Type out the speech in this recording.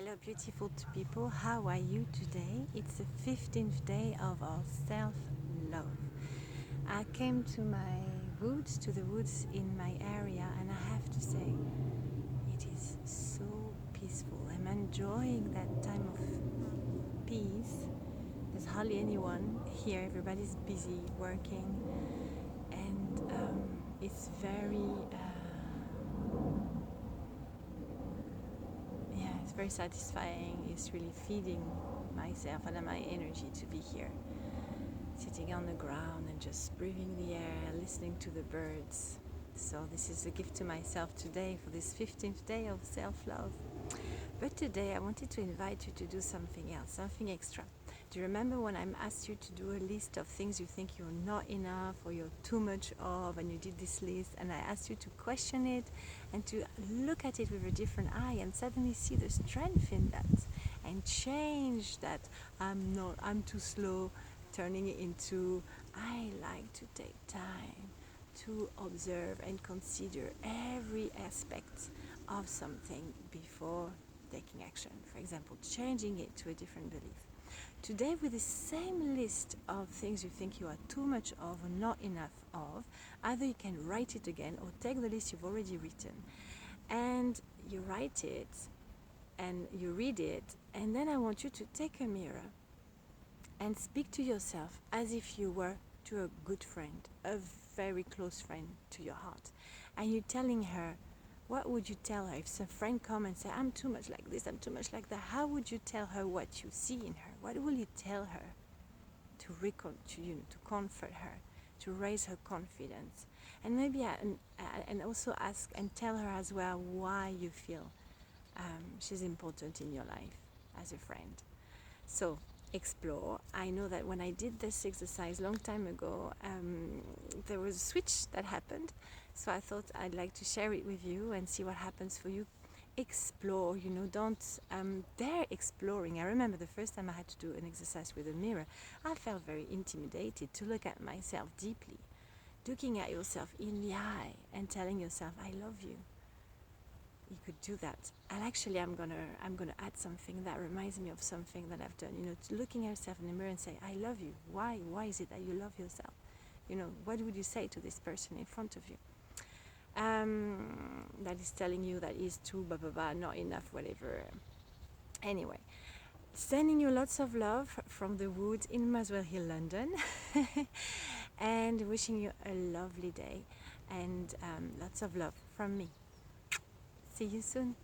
Hello beautiful people, how are you today? It's the 15th day of our self-love. I came to the woods in my area, and I have to say, it is so peaceful. I'm enjoying that time of peace. There's hardly anyone here, everybody's busy working, and it's very satisfying. It's really feeding myself and my energy to be here, sitting on the ground and just breathing the air, listening to the birds. So this is a gift to myself today for this 15th day of self-love. But today I wanted to invite you to do something else, something extra. Do you remember when I asked you to do a list of things you think you're not enough or you're too much of, and you did this list, and I asked you to question it and to look at it with a different eye and suddenly see the strength in that and change that I'm too slow, turning it into I like to take time to observe and consider every aspect of something before taking action. For example, changing it to a different belief. Today, with the same list of things you think you are too much of or not enough of, either you can write it again or take the list you've already written and you write it and you read it, and then I want you to take a mirror and speak to yourself as if you were to a good friend, a very close friend to your heart, and you're telling her, what would you tell her if a friend come and say, I'm too much like this, I'm too much like that? How would you tell her what you see in her? What will you tell her to comfort her, to raise her confidence? And maybe and also ask and tell her as well why you feel she's important in your life as a friend. So explore. I know that when I did this exercise long time ago, there was a switch that happened. So I thought I'd like to share it with you and see what happens for you. Explore, don't dare exploring. I remember the first time I had to do an exercise with a mirror, I felt very intimidated to look at myself deeply. Looking at yourself in the eye and telling yourself, I love you. You could do that. And actually I'm gonna add something that reminds me of something that I've done, looking at yourself in the mirror and say, I love you. Why is it that you love yourself? What would you say to this person in front of you that is telling you that is too blah blah blah, not enough, whatever. Anyway, sending you lots of love from the woods in Muswell Hill, London, and wishing you a lovely day and lots of love from me. See you soon.